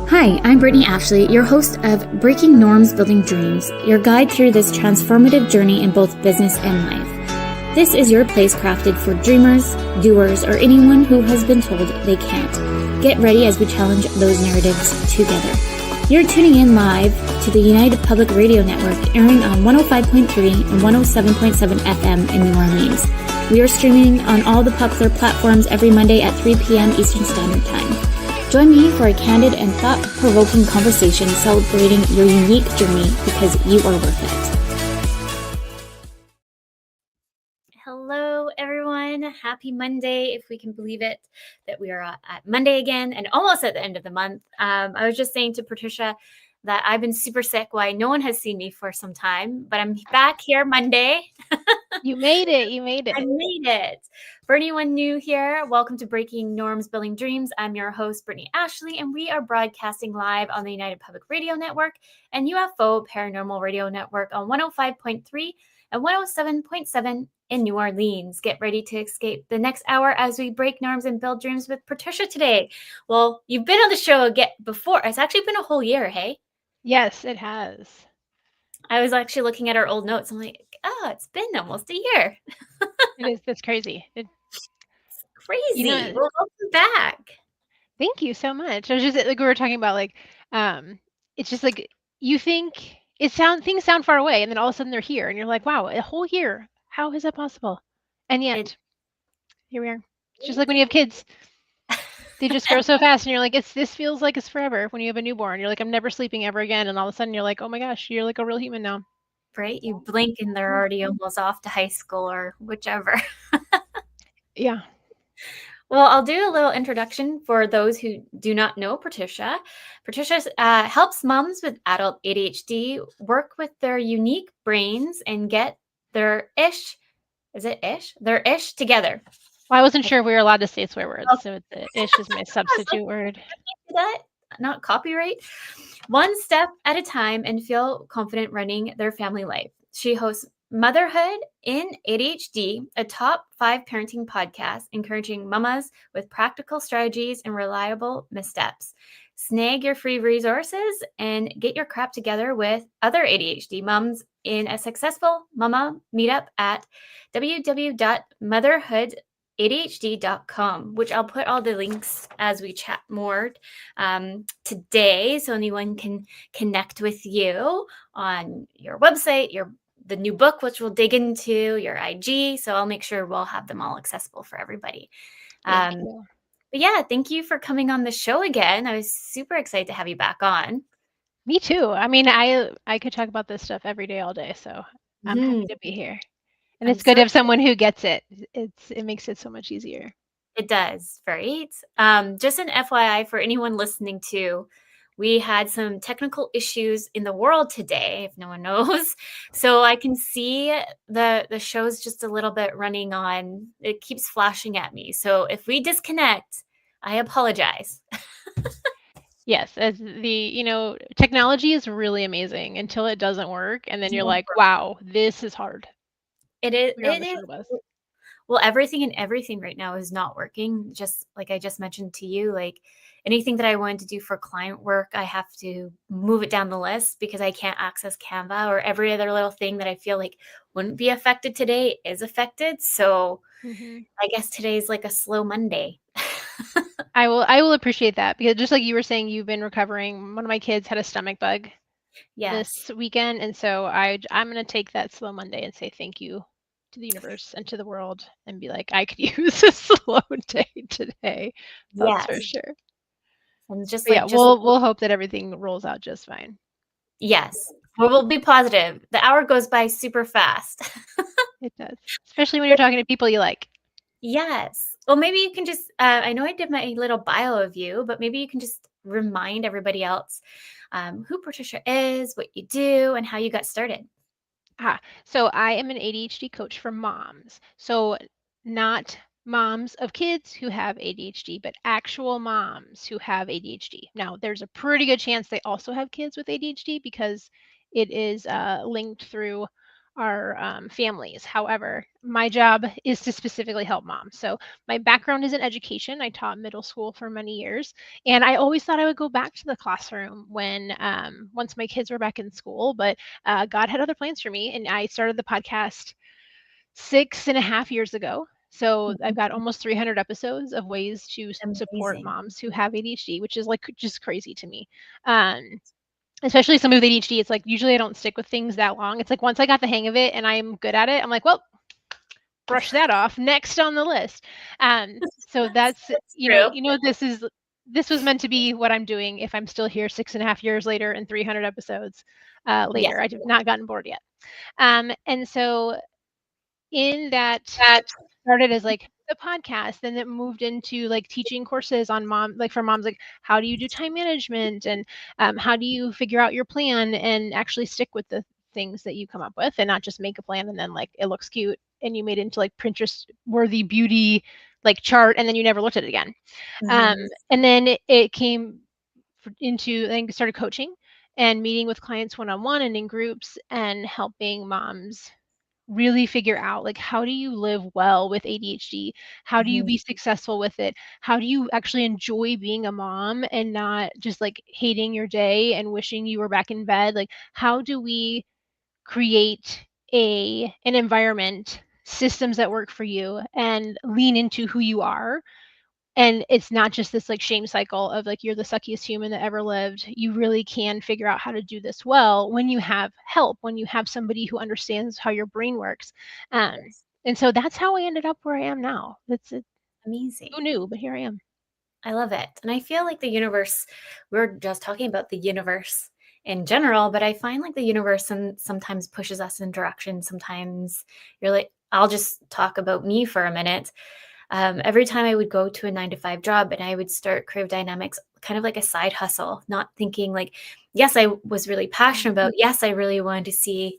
Hi, I'm Brittney Ashley, your host of Breaking Norms, Building Dreams, your guide through this transformative journey in both business and life. This is your place crafted for dreamers, doers, or anyone who has been told they can't. Get ready as we challenge those narratives together. You're tuning in live to the United Public Radio Network, airing on 105.3 and 107.7 FM in New Orleans. We are streaming on all the popular platforms every Monday at 3 p.m. Eastern Standard Time. Join me for a candid and thought-provoking conversation celebrating your unique journey because you are worth it. Hello, everyone. Happy Monday, if we can believe it, that we are at Monday again and almost at the end of the month. I was just saying to Patricia that I've been super sick. Why no one has seen me for some time, but I'm back here Monday. You made it. You made it. I made it. For anyone new here, welcome to Breaking Norms, Building Dreams. I'm your host, Brittney Ashley, and we are broadcasting live on the United Public Radio Network and UFO Paranormal Radio Network on 105.3 and 107.7 in New Orleans. Get ready to escape the next hour as we break norms and build dreams with Patricia today. Well, you've been on the show again before. It's actually been a whole year, hey? Yes, it has. I was actually looking at our old notes. I'm like, oh, it's been almost a year. It is. That's crazy. It's crazy. Well, welcome back. Thank you so much. I was just like we were talking about it's just like you think things sound far away and then all of a sudden they're here and you're like, wow, a whole year. How is that possible? And yet here we are. It's just like when you have kids. They just grow so fast and you're like, this feels like it's forever. When you have a newborn, you're like, I'm never sleeping ever again. And all of a sudden you're like, oh my gosh, you're like a real human now. Right? You blink and they're already almost off to high school or whichever. Yeah. Well, I'll do a little introduction for those who do not know Patricia. Patricia helps moms with adult ADHD work with their unique brains and get their ish together. Well, I wasn't sure if we were allowed to say swear words, so the ish is my substitute word. That not copyright. One step at a time and feel confident running their family life. She hosts Motherhood in ADHD, a top 5 parenting podcast encouraging mamas with practical strategies and reliable missteps. Snag your free resources and get your crap together with other ADHD moms in a successful mama meetup at www.motherhoodadhd.com, which I'll put all the links as we chat more today, so anyone can connect with you on your website, the new book, which we'll dig into, your IG. So I'll make sure we'll have them all accessible for everybody. But yeah, thank you for coming on the show again. I was super excited to have you back on. Me too. I mean, I could talk about this stuff every day, all day. So I'm happy to be here. And it's good to have someone who gets it. It makes it so much easier. It does, right? Just an FYI for anyone listening to, we had some technical issues in the world today, if no one knows. So I can see the show's just a little bit running on. It keeps flashing at me. So if we disconnect, I apologize. Yes, as technology is really amazing until it doesn't work. And then you're like, wow, this is hard. It is. Well, everything right now is not working. Just like I just mentioned to you, like anything that I wanted to do for client work, I have to move it down the list because I can't access Canva, or every other little thing that I feel like wouldn't be affected today is affected. So I guess today's like a slow Monday. I will appreciate that, because just like you were saying, you've been recovering. One of my kids had a stomach bug this weekend. And so I'm going to take that slow Monday and say thank you to the universe and to the world and be like, I could use a slow day today. That's for sure. And just we'll hope that everything rolls out just fine. Yes. Well, we'll be positive. The hour goes by super fast. It does. Especially when you're talking to people you like. Yes. Well, maybe you can just, I know I did my little bio of you, but maybe you can just remind everybody else who Patricia is, what you do, and how you got started. So I am an ADHD coach for moms. So not moms of kids who have ADHD, but actual moms who have ADHD. Now, there's a pretty good chance they also have kids with ADHD because it is linked through families. However, my job is to specifically help moms. So my background is in education. I taught middle school for many years, and I always thought I would go back to the classroom when once my kids were back in school. But God had other plans for me, and I started the podcast 6.5 years ago. So I've got almost 300 episodes of ways to support Amazing. moms who have ADHD, which is like just crazy to me. Um, Especially some with ADHD, it's like usually I don't stick with things that long. It's like once I got the hang of it and I'm good at it, I'm like, well, brush that off. Next on the list. So that's That's true. this was meant to be what I'm doing if I'm still here 6.5 years later and 300 episodes Yeah. later. I have not gotten bored yet. And so in that That. started as like the podcast, then it moved into like teaching courses on for moms, like how do you do time management and how do you figure out your plan and actually stick with the things that you come up with and not just make a plan and then like it looks cute and you made it into like Pinterest worthy beauty like chart and then you never looked at it again. Mhm. And then it came into, I started coaching and meeting with clients one-on-one and in groups and helping moms really figure out like how do you live well with ADHD? How do you Mhm. be successful with it? How do you actually enjoy being a mom and not just like hating your day and wishing you were back in bed? Like how do we create an environment, systems that work for you and lean into who you are, and it's not just this like shame cycle of like you're the suckiest human that ever lived. You really can figure out how to do this well when you have help, when you have somebody who understands how your brain works. Yes. And so that's how I ended up where I am now. That's it. Amazing. Who knew? But here I am. I love it. And I feel like the universe, we're just talking about the universe in general, but I find like the universe sometimes pushes us in directions. Sometimes you're like, I'll just talk about me for a minute. Every time I would go to a 9 to 5 job and I would start Crave Dynamics, kind of like a side hustle, not thinking like, yes, I was really passionate about, yes, I really wanted to see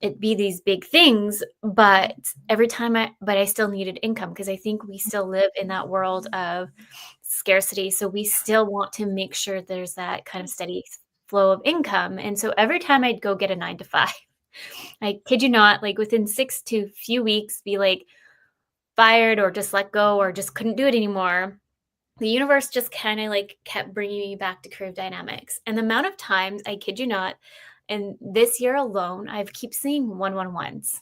it be these big things, but but I still needed income because I think we still live in that world of scarcity. So we still want to make sure there's that kind of steady flow of income. And so every time I'd go get a 9 to 5, I kid you not, like within 6 to few weeks, be like fired or just let go or just couldn't do it anymore. The universe just kind of like kept bringing me back to Curve Dynamics. And the amount of times, I kid you not, and this year alone, I've keep seeing 111s,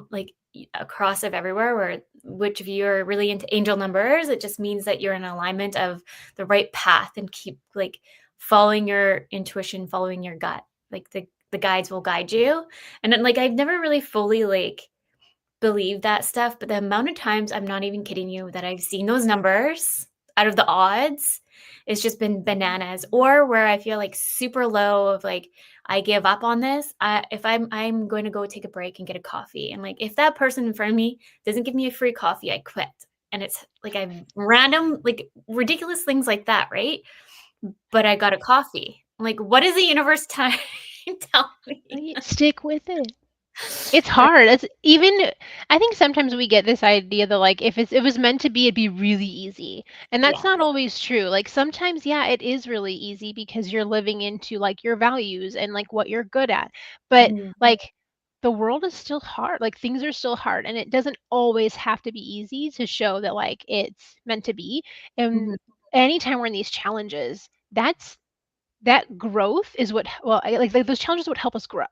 like across of everywhere. Where which if you're really into angel numbers, it just means that you're in alignment of the right path and keep like following your intuition, following your gut. Like the guides will guide you. And then like I've never really fully like believe that stuff, but the amount of times, I'm not even kidding you, that I've seen those numbers out of the odds, it's just been bananas. Or where I feel like super low of like, I give up on this. If I'm going to go take a break and get a coffee. And like, if that person in front of me doesn't give me a free coffee, I quit. And it's like I've random, like ridiculous things like that, right? But I got a coffee. I'm like, what is the universe trying to tell me? Stick with it. It's hard. It's even I think sometimes we get this idea that like if it was meant to be, it'd be really easy. And that's Yeah. not always true. Like sometimes, yeah, it is really easy because you're living into like your values and like what you're good at. But Mhm. like the world is still hard. Like things are still hard and it doesn't always have to be easy to show that like it's meant to be. And Mhm. anytime we're in these challenges, that growth is what like those challenges would help us grow,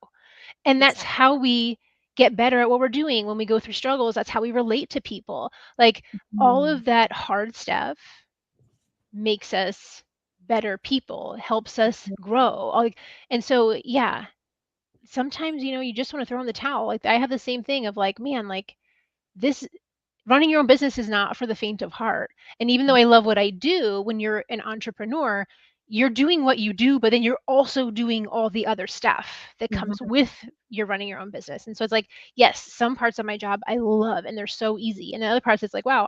and that's Exactly. how we get better at what we're doing when we go through struggles. That's how we relate to people. Like all Mhm. of that hard stuff makes us better people, helps us grow. Like, and so, yeah, sometimes, you just want to throw in the towel. Like I have the same thing of like, man, like this running your own business is not for the faint of heart. And even though I love what I do, when you're an entrepreneur, you're doing what you do, but then you're also doing all the other stuff that comes Mhm. with you're running your own business. And so it's like, yes, some parts of my job I love and they're so easy. And the other parts it's like, wow,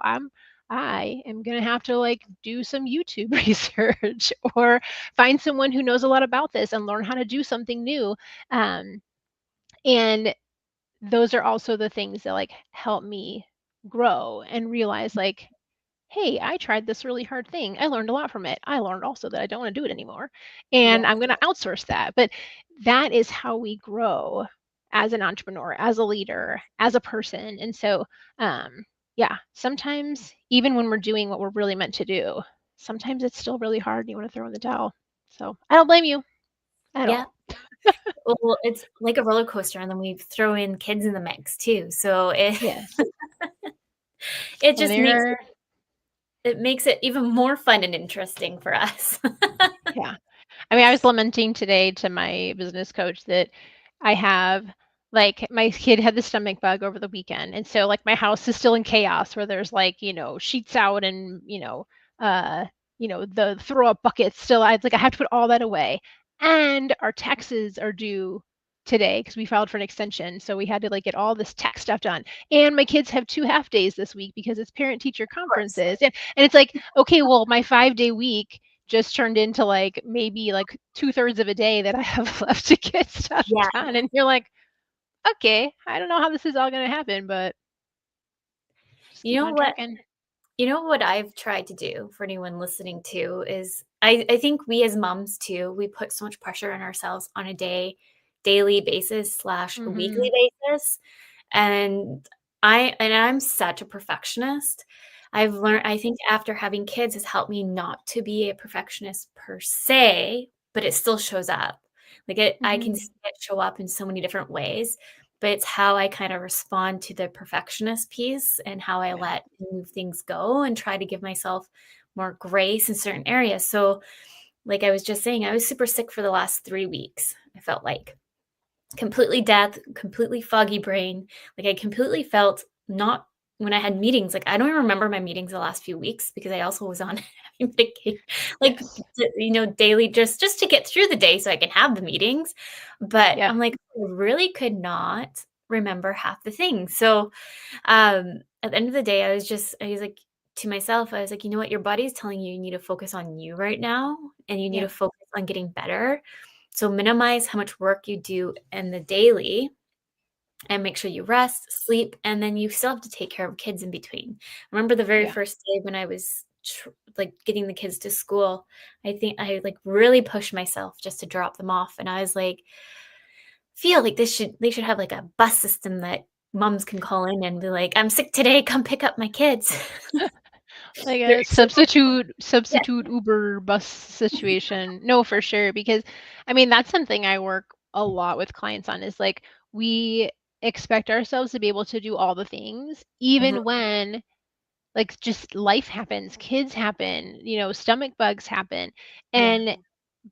I am going to have to like do some YouTube research or find someone who knows a lot about this and learn how to do something new. And those are also the things that like help me grow and realize like, hey, I tried this really hard thing. I learned a lot from it. I learned also that I don't want to do it anymore. And Yeah. I'm going to outsource that. But that is how we grow as an entrepreneur, as a leader, as a person. And so, yeah, sometimes even when we're doing what we're really meant to do, sometimes it's still really hard and you want to throw in the towel. So I don't blame you at Yeah. all. Well, it's like a roller coaster, and then we throw in kids in the mix too. So it Yes. it And just makes it even more fun and interesting for us. yeah. I mean, I was lamenting today to my business coach that I have like my kid had the stomach bug over the weekend. And so like my house is still in chaos where there's like, sheets out and, the throw up buckets still. I have to put all that away. And our taxes are due today because we filed for an extension. So we had to like get all this tax stuff done. And my kids have 2 half days this week because it's parent teacher Of course. conferences. And it's like, okay, well, my 5-day week just turned into like maybe like 2/3 of a day that I have left to get stuff Yeah. done. And you're like, okay, I don't know how this is all going to happen, but just You keep know on what? trucking. You know what I've tried to do for anyone listening to is I think we as moms too, we put so much pressure on ourselves on a daily basis slash a Mm-hmm. weekly basis. And I'm such a perfectionist. I've learned, I think after having kids has helped me not to be a perfectionist per se, but it still shows up. I can Mm-hmm. see it show up in so many different ways, but it's how I kind of respond to the perfectionist piece and how I Yeah. let move things go and try to give myself more grace in certain areas. So, like I was just saying, I was super sick for the last 3 weeks. I felt like completely death, completely foggy brain. Like I completely felt not when I had meetings. Like I don't even remember my meetings the last few weeks because I also was on having medication, like Yes. daily just to get through the day so I can have the meetings. But Yeah. I'm like, I really could not remember half the things. So at the end of the day, I was like to myself, I was like, you know what, your body is telling you you need to focus on you right now and you need Yeah. to focus on getting better. So minimize how much work you do in the daily and make sure you rest, sleep, and then you still have to take care of kids in between. I remember the very Yeah. first day when I was like getting the kids to school, I think I like really pushed myself just to drop them off. And I was like, feel like they should have like a bus system that moms can call in and be like, I'm sick today, come pick up my kids. Like They're a so yeah. substitute Uber bus situation. No, for sure. Because I mean, that's something I work a lot with clients on is like we expect ourselves to be able to do all the things, Mhm. even when like just life happens, kids happen, stomach bugs happen. Yeah. And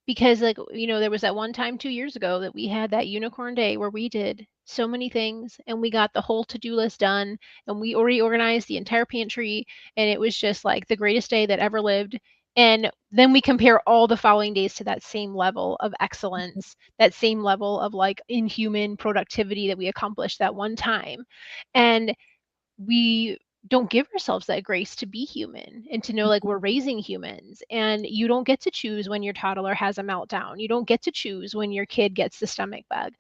because like, there was that one time 2 years ago that we had that unicorn day where we did so many things and we got the whole to-do list done and we reorganized the entire pantry and it was just like the greatest day that ever lived. And then we compare all the following days to that same level of excellence, that same level of like inhuman productivity that we accomplished that one time. And we don't give ourselves that grace to be human and to know like we're raising humans, and you don't get to choose when your toddler has a meltdown, you don't get to choose when your kid gets the stomach bug.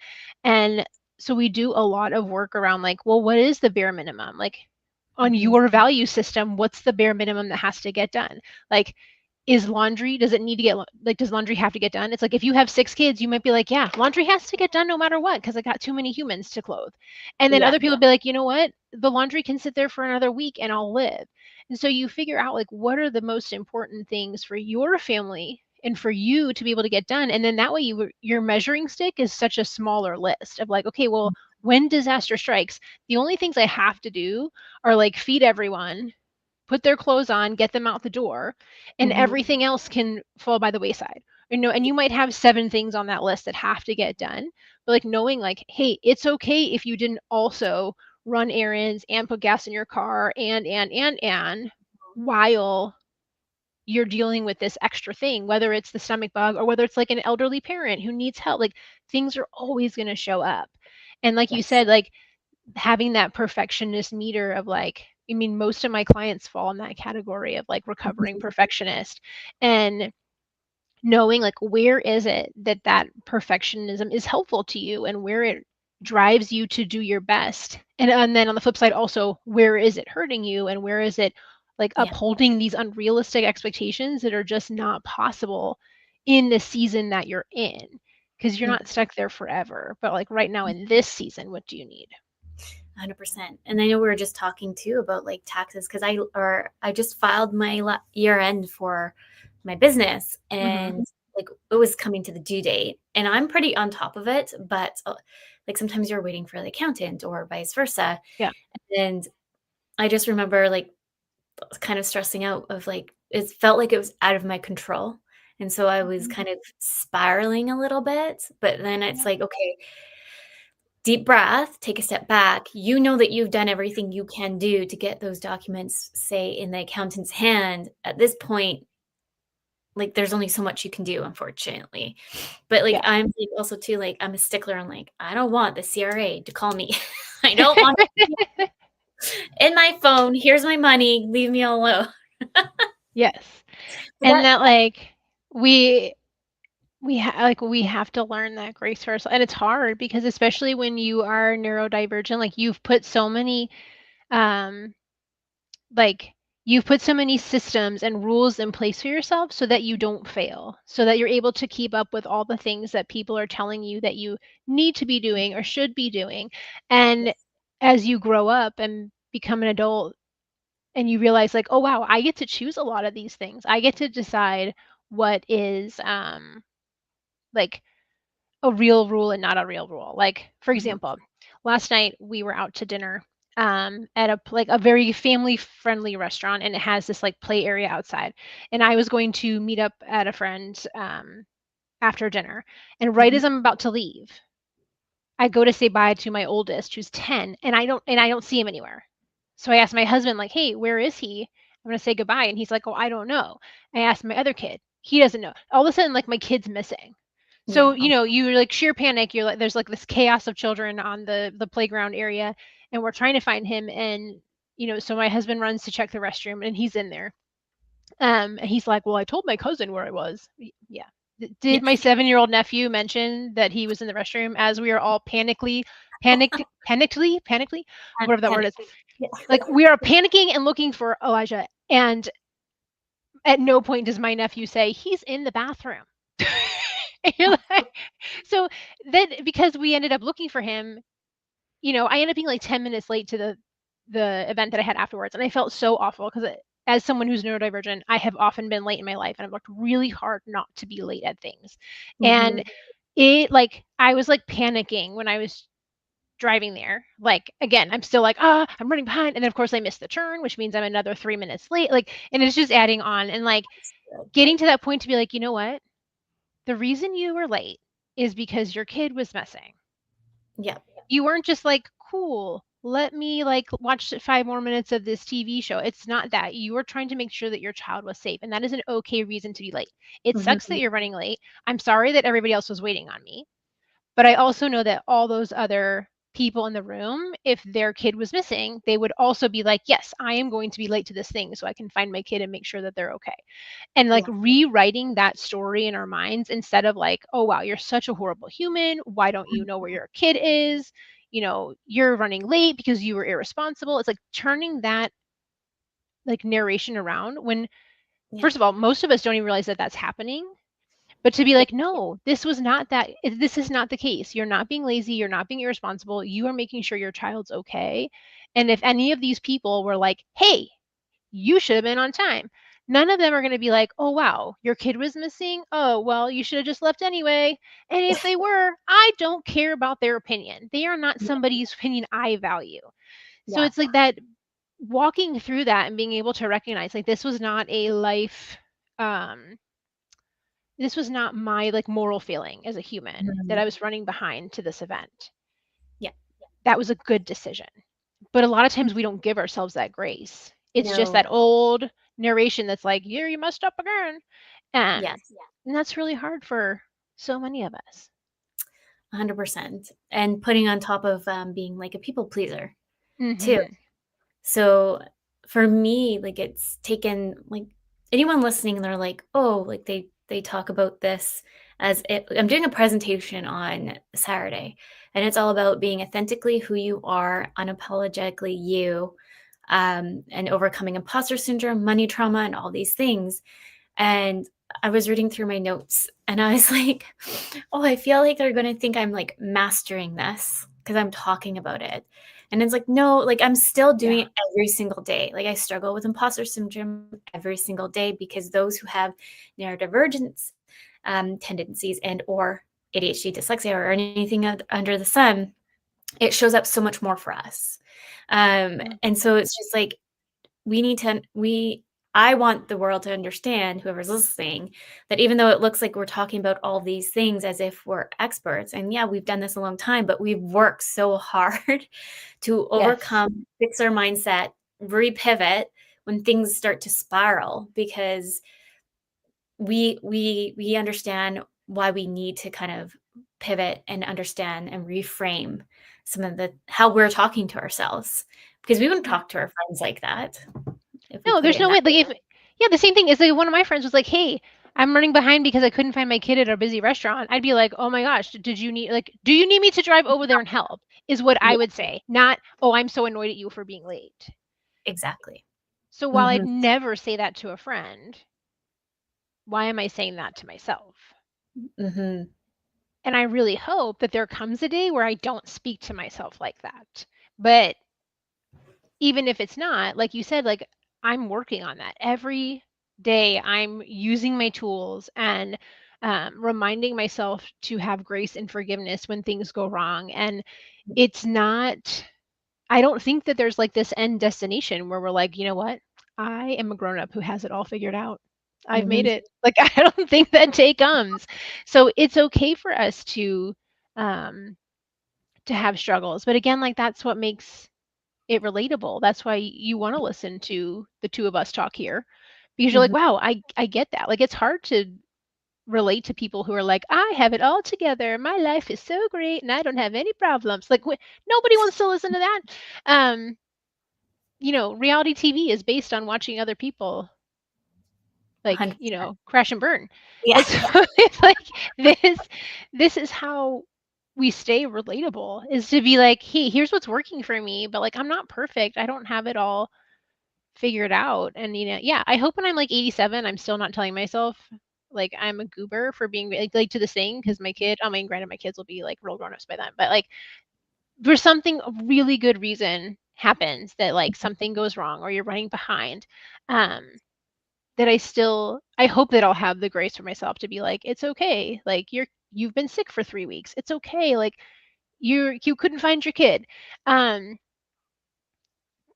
And so we do a lot of work around like, well, what is the bare minimum, like on Mhm. your value system, what's the bare minimum that has to get done? Like, is laundry, does it need to get like, does laundry have to get done? It's like if you have 6 kids, you might be like, yeah, laundry has to get done no matter what because I got too many humans to clothe. And then Yeah. other people be like, you know what, the laundry can sit there for another week and I'll live. And so you figure out like what are the most important things for your family and for you to be able to get done. And then that way your measuring stick is such a smaller list of like, okay, well, when disaster strikes, the only things I have to do are like feed everyone, put their clothes on, get them out the door, and Mhm. everything else can fall by the wayside. And you might have 7 things on that list that have to get done, but like knowing like, hey, it's okay if you didn't also run errands and put gas in your car and while you're dealing with this extra thing, whether it's the stomach bug or whether it's like an elderly parent who needs help, like things are always going to show up. And like you Yes. said, like having that perfectionist meter of like, I mean, most of my clients fall in that category of like recovering Mhm. perfectionist, and knowing like where is it that that perfectionism is helpful to you and where it drives you to do your best. And then on the flip side also, where is it hurting you and where is it like Yeah. upholding these unrealistic expectations that are just not possible in the season that you're in. because you're not stuck there forever. But like right now in this season, what do you need? 100%. And I know we were just talking too about like taxes, because I just filed my year end for my business, and like it was coming to the due date, and I'm pretty on top of it, but like sometimes you're waiting for the accountant or vice versa. Yeah. And I just remember like kind of stressing out of like, it felt like it was out of my control. And so I was kind of spiraling a little bit, but then it's like, okay, deep breath, take a step back. You know that you've done everything you can do to get those documents, say, in the accountant's hand. At this point, like there's only so much you can do, unfortunately. But like I'm like also too, like I'm a stickler on like, I don't want the CRA to call me. I don't want it in my phone. Here's my money. Leave me alone. Yes. And that like we have to learn that grace for ourselves. And it's hard because especially when you are neurodivergent, like you've put so many like you've put so many systems and rules in place for yourself so that you don't fail, so that you're able to keep up with all the things that people are telling you that you need to be doing or should be doing. And as you grow up and become an adult and you realize like, oh wow, I get to choose a lot of these things. I get to decide what is like a real rule and not a real rule. Like for example, last night we were out to dinner at a very family friendly restaurant, and it has this like play area outside, and I was going to meet up at a friend's after dinner, and right as I'm about to leave, I go to say bye to my oldest who's 10, and I don't see him anywhere. So I asked my husband like, hey, where is he? I'm going to say goodbye. And he's like, oh, I don't know. I asked my other kid, he doesn't know. All of a sudden, like my kid's missing. So, you like sheer panic. You're like, there's like this chaos of children on the playground area, and we're trying to find him. And, so my husband runs to check the restroom, and he's in there. And he's like, well, I told my cousin where I was. Yeah. Did my 7-year-old nephew mention that he was in the restroom as we are all panically, whatever that word is. Like we are panicking and looking for Elijah. And at no point does my nephew say, he's in the bathroom. So then because we ended up looking for him, I ended up being like 10 minutes late to the event that I had afterwards. And I felt so awful because as someone who's neurodivergent, I have often been late in my life, and I've worked really hard not to be late at things. And it like, I was like panicking when I was driving there. Like, again, I'm still like, I'm running behind. And then of course I missed the turn, which means I'm another 3 minutes late. Like, and it's just adding on, and like getting to that point to be like, you know what? The reason you were late is because your kid was missing. Yeah. You weren't just like, cool, let me like watch 5 more minutes of this TV show. It's not that. You were trying to make sure that your child was safe, and that is an okay reason to be late. It sucks that you're running late. I'm sorry that everybody else was waiting on me. But I also know that all those other people in the room, if their kid was missing, they would also be like, yes, I am going to be late to this thing so I can find my kid and make sure that they're okay. And like rewriting that story in our minds instead of like, oh, wow, you're such a horrible human. Why don't you know where your kid is? You're running late because you were irresponsible. It's like turning that like narration around when, first of all, most of us don't even realize that that's happening. But to be like, no, this is not the case. You're not being lazy. You're not being irresponsible. You are making sure your child's okay. And if any of these people were like, hey, you should have been on time, none of them are going to be like, oh, wow, your kid was missing. Oh, well, you should have just left anyway. And if they were, I don't care about their opinion. They are not somebody's opinion I value. So it's like that, walking through that and being able to recognize like this was not a life this was not my like moral failing as a human that I was running behind to this event. Yeah. That was a good decision. But a lot of times we don't give ourselves that grace. It's just that old narration that's like, here, you messed up again. And that's really hard for so many of us. 100%. And putting on top of being like a people pleaser too. So for me, like it's taken like anyone listening and they're like, oh, like they talk about this as I'm doing a presentation on Saturday, and it's all about being authentically who you are, unapologetically you, and overcoming imposter syndrome, money trauma, and all these things. And I was reading through my notes and I was like, oh, I feel like they're going to think I'm like mastering this because I'm talking about it. And it's like, no, like I'm still doing Yeah. it every single day. Like I struggle with imposter syndrome every single day because those who have neurodivergence tendencies and or ADHD, dyslexia, or anything under the sun, it shows up so much more for us. And so it's just like, I want the world to understand, whoever's listening, that even though it looks like we're talking about all these things as if we're experts, and yeah, we've done this a long time, but we've worked so hard to Yes. overcome, fix our mindset, repivot when things start to spiral, because we understand why we need to kind of pivot and understand and reframe some of the how we're talking to ourselves, because we wouldn't talk to our friends like that if we No, put it there's in no that. way. Like, if yeah, the same thing is like one of my friends was like, "Hey, I'm running behind because I couldn't find my kid at a busy restaurant." I'd be like, "Oh my gosh, did you need like, do you need me to drive over there and help?" Is what I Yeah, would say. Not, "Oh, I'm so annoyed at you for being late." exactly. So while I'd Mhm, never say that to a friend, why am I saying that to myself? mhm, And I really hope that there comes a day where I don't speak to myself like that. But even if it's not, like you said, like I'm working on that every day. I'm using my tools and reminding myself to have grace and forgiveness when things go wrong. And it's not, I don't think that there's like this end destination where we're like, you know what? I am a grown up who has it all figured out. I've made mhm, it. Like, I don't think that day comes. So it's okay for us um, to have struggles. But again, like that's what makes it relatable. That's why you wanna listen to the 2 of us talk here, because you're like, mhm, "Wow, I get that." Like, it's hard to relate to people who are like, "I have it all together. My life is so great, and I don't have any problems." Like, nobody wants to listen to that. Um, reality TV is based on watching other people, like, 100%. crash and burn. Yeah, And so it's like this is how we stay relatable, is to be like, "Hey, here's what's working for me, but, like, I'm not perfect. I don't have it all figured out." And yeah, I hope when I'm like 87 I'm still not telling myself like I'm a goober for being like to this thing, because my kid, I mean, granted my kids will be like real grown-ups by then, but like for something, a really good reason happens that like something goes wrong or you're running behind, um that I hope that I'll have the grace for myself to be like, it's okay, like you've been sick for 3 weeks, it's okay, like you couldn't find your kid. um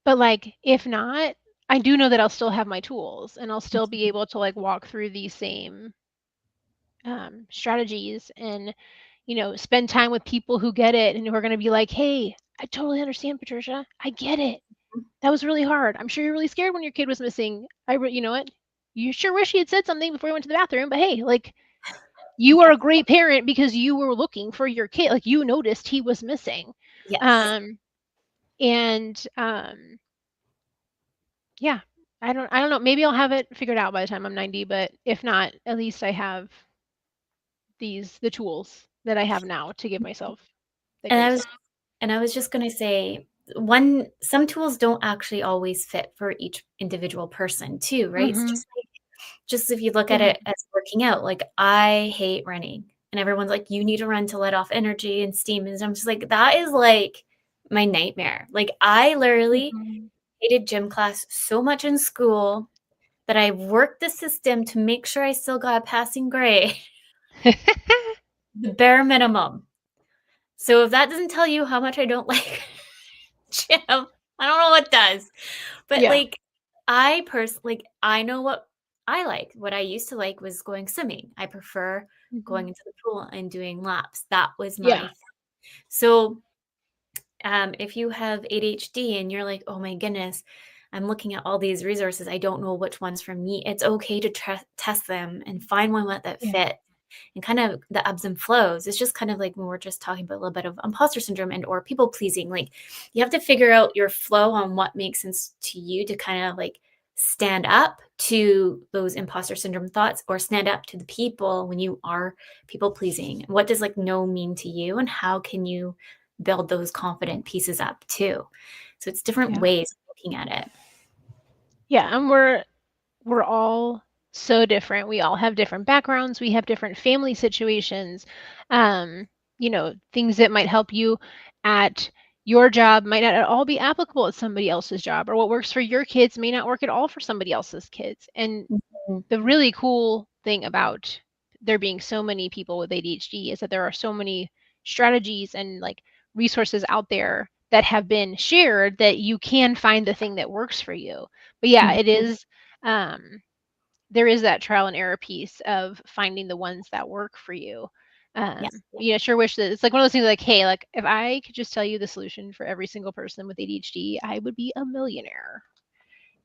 But, like, if not, I do know that I'll still have my tools, and I'll still be able to, like, walk through these same, strategies and, spend time with people who get it and who are gonna be like, "Hey, I totally understand, Patricia. I get it. That was really hard. I'm sure you're really scared when your kid was missing. You know what? You sure wish you had said something before you went to the bathroom, but hey, like, you are yeah, a great parent because you were looking for your kid. Like, you noticed he was missing." yes. Um, and, Yeah. I don't know, maybe I'll have it figured out by the time I'm 90, but if not, at least I have the tools that I have now to give myself the And I grace. was and I was just gonna say, one some tools don't actually always fit for each individual person too, right? So Mhm. just if you look at Yeah. it as working out, like, I hate running, and everyone's like, "You need to run to let off energy and steam," and I'm just like, that is, like, my nightmare. Like, I literally Mhm. hated gym class so much in school that I worked the system to make sure I still got a passing grade, the bare minimum. So if that doesn't tell you how much I don't like gym, I don't know what does. But, Yeah. like, I know what I like. What I used to like was going swimming. I prefer going Mhm. into the pool and doing laps. That was my Yeah. thing. So, if you have ADHD and you're like, "Oh my goodness, I'm looking at all these resources. I don't know which one's for me." It's okay to test them and find one that Yeah. fit, and kind of the ebbs and flows. It's just kind of like when we're just talking about a little bit of imposter syndrome and or people pleasing. Like, you have to figure out your flow on what makes sense to you to kind of like stand up to those imposter syndrome thoughts, or stand up to the people when you are people pleasing. What does like no mean to you, and how can you build those confident pieces up too? So it's different Yeah. ways of looking at it. Yeah, and we're all so different. We all have different backgrounds. We have different family situations. Things that might help you at your job might not at all be applicable at somebody else's job, or what works for your kids may not work at all for somebody else's kids. And Mhm. the really cool thing about there being so many people with ADHD is that there are so many strategies and like resources out there that have been shared that you can find the thing that works for you. But yeah, Mhm. it is there is that trial and error piece of finding the ones that work for you. Yeah. Sure wish that it's like one of those things like, hey, like if I could just tell you the solution for every single person with ADHD, I would be a millionaire.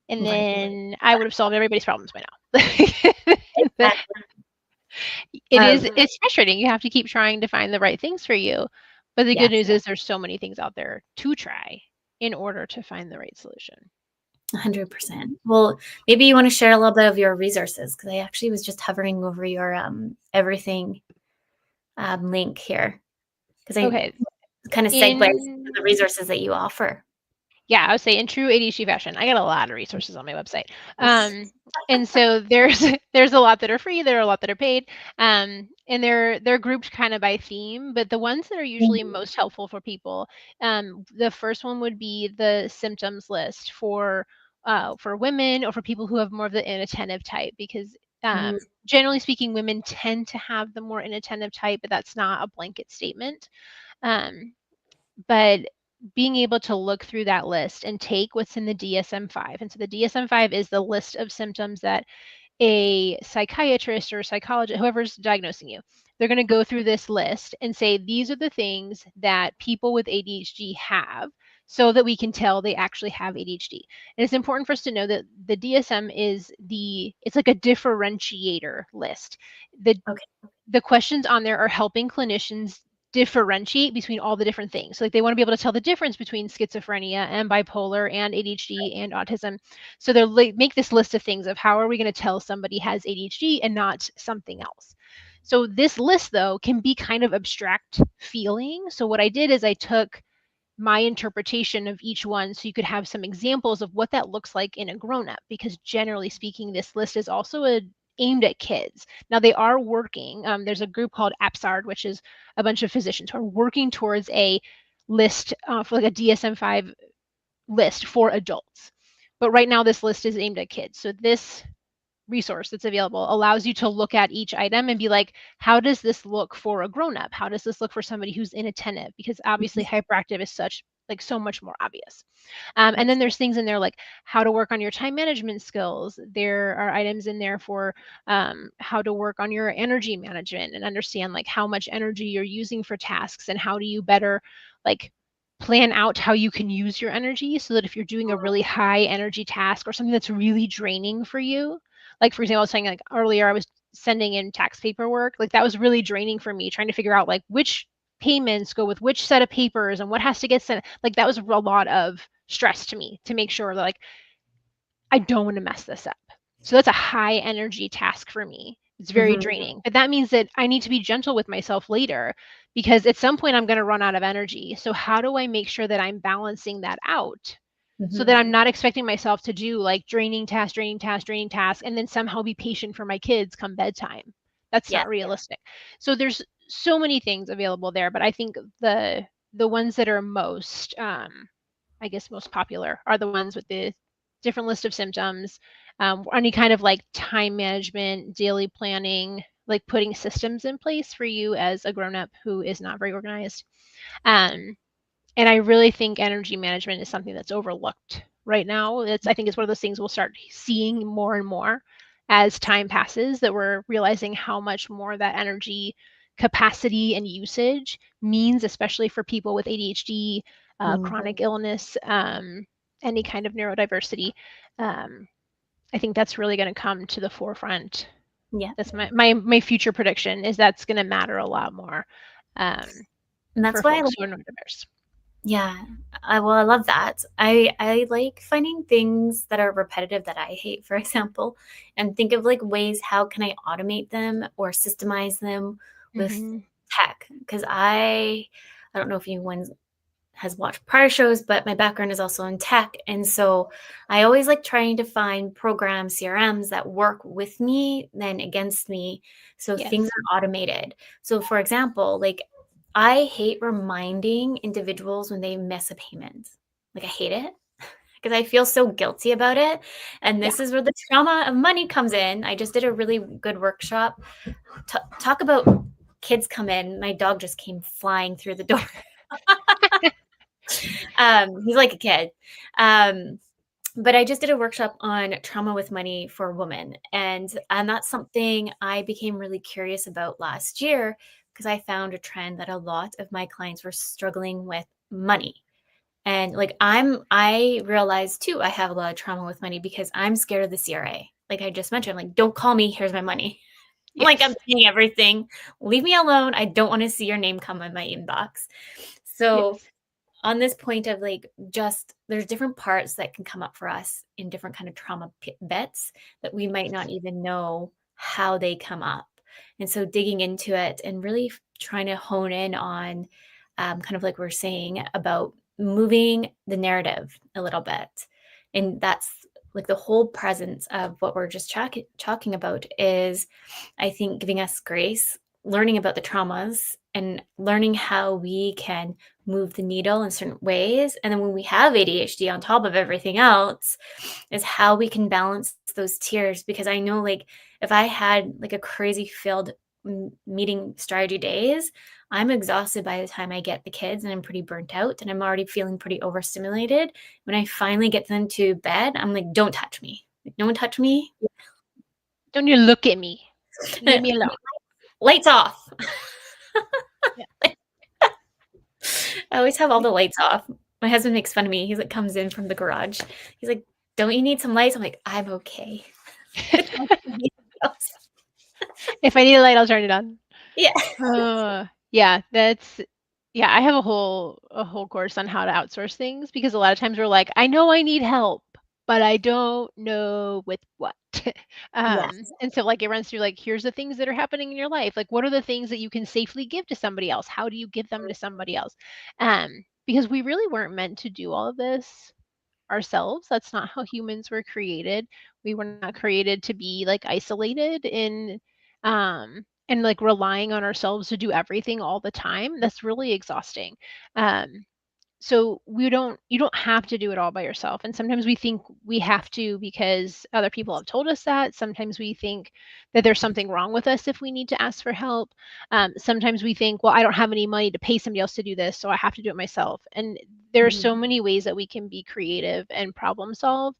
And Right. then I would have solved everybody's problems by now. But Exactly. it's frustrating. You have to keep trying to find the right things for you. But the good Yes. news is there's so many things out there to try in order to find the right solution. 100%. Well, maybe you want to share a little bit of your resources, because I actually was just hovering over your everything link here, because I Okay. kind of segues to the resources that you offer. Yeah, I would say in true ADHD fashion, I got a lot of resources on my website. And so there's there's a lot that are free, there are a lot that are paid, and they're grouped kind of by theme. But the ones that are usually most helpful for people, the first one would be the symptoms list for women or for people who have more of the inattentive type, because Mhm. generally speaking, women tend to have the more inattentive type, but that's not a blanket statement. Um, but being able to look through that list and take what's in the DSM-5. And so the DSM-5 is the list of symptoms that a psychiatrist or psychologist, whoever's diagnosing you, they're going to go through this list and say, these are the things that people with ADHD have, so that we can tell they actually have ADHD. And it's important for us to know that the DSM it's like a differentiator list. The Okay. the questions on there are helping clinicians differentiate between all the different things. So like they want to be able to tell the difference between schizophrenia and bipolar and ADHD and autism. So they'll make this list of things of how are we going to tell somebody has ADHD and not something else. So this list though can be kind of abstract feeling. So what I did is I took my interpretation of each one so you could have some examples of what that looks like in a grown-up, because generally speaking this list is also aimed at kids. Now they are working, there's a group called APSARD, which is a bunch of physicians who are working towards a list for like a DSM-5 list for adults, but right now this list is aimed at kids. So this resource that's available allows you to look at each item and be like, how does this look for a grown up? How does this look for somebody who's inattentive? Because obviously hyperactive is so much more obvious. And Yes. then there's things in there like how to work on your time management skills. There are items in there for how to work on your energy management and understand like how much energy you're using for tasks, and how do you better like plan out how you can use your energy, so that if you're doing a really high energy task or something that's really draining for you, like for example, I was saying like earlier, I was sending in tax paperwork. Like that was really draining for me, trying to figure out like which payments go with which set of papers and what has to get sent. Like that was a lot of stress to me to make sure that like I don't want to mess this up. So that's a high energy task for me. It's very Mhm. draining. But that means that I need to be gentle with myself later, because at some point I'm going to run out of energy. So how do I make sure that I'm balancing that out, so that Mhm. I'm not expecting myself to do like draining task, draining task, draining task, and then somehow be patient for my kids come bedtime? That's Yeah. not realistic. So there's so many things available there, but I think the ones that are most I guess most popular are the ones with the different list of symptoms, any kind of like time management, daily planning, like putting systems in place for you as a grown up who is not very organized. Um, and I really think energy management is something that's overlooked right now. I think it's one of those things we'll start seeing more and more as time passes, that we're realizing how much more that energy capacity and usage means, especially for people with ADHD, Mhm. chronic illness, any kind of neurodiversity. Um, I think that's really going to come to the forefront. Yeah. That's my future prediction, is that's going to matter a lot more um, And for that's why folks who are neurodiverse. yeah. I love that. I like finding things that are repetitive that I hate, for example, and think of like ways how can I automate them or systemize them with Mm-hmm. tech? Because I don't know if you has watched prior shows, but my background is also in tech. And so I always like trying to find programs, CRMs that work with me than against me. So things Yes. are automated. So for example, like I hate reminding individuals when they miss a payment. Like I hate it because I feel so guilty about it. And Yeah. this is where the trauma of money comes in. I just did a really good workshop. Talk about kids come in. My dog just came flying through the door. He's like a kid. But I just did a workshop on trauma with money for women. And that's something I became really curious about last year because I found a trend that a lot of my clients were struggling with money. And like I realized too, I have a lot of trauma with money because I'm scared of the CRA. Like I just mentioned, like, don't call me, here's my money. Like I'm Yes. paying everything. Leave me alone. I don't want to see your name come in my inbox. So Yes. on this point of like just there's different parts that can come up for us in different kind of trauma bits that we might not even know how they come up. And so digging into it and really trying to hone in on kind of like we're saying about moving the narrative a little bit. And that's like the whole presence of what we're just talking about is, I think, giving us grace, learning about the traumas and learning how we can move the needle in certain ways. And then when we have ADHD on top of everything else, is how we can balance those tiers. Because I know, like, if I had like a crazy filled meeting strategy days, I'm exhausted by the time I get the kids and I'm pretty burnt out and I'm already feeling pretty overstimulated. When I finally get them to bed, I'm like, don't touch me. Like, no one touch me. Don't you look at me. Leave me alone. Lights off. Yeah. I always have all the lights off. My husband makes fun of me. He's like comes in from the garage. He's like, "Don't you need some lights?" I'm like, "I'm okay." If I need a light, I'll turn it on. Yeah. Yeah, yeah, I have a whole course on how to outsource things because a lot of times we're like, I know I need help, but I don't know with what. Yes. And so like it runs through like, here's the things that are happening in your life. Like, what are the things that you can safely give to somebody else? How do you give them to somebody else? Because we really weren't meant to do all of this ourselves. That's not how humans were created. We were not created to be like isolated and like relying on ourselves to do everything all the time. That's really exhausting. Um so you don't have to do it all by yourself. And sometimes we think we have to because other people have told us that. Sometimes we think that there's something wrong with us if we need to ask for help. Sometimes we think, well, I don't have any money to pay somebody else to do this, so I have to do it myself. And there are Mhm. so many ways that we can be creative and problem solve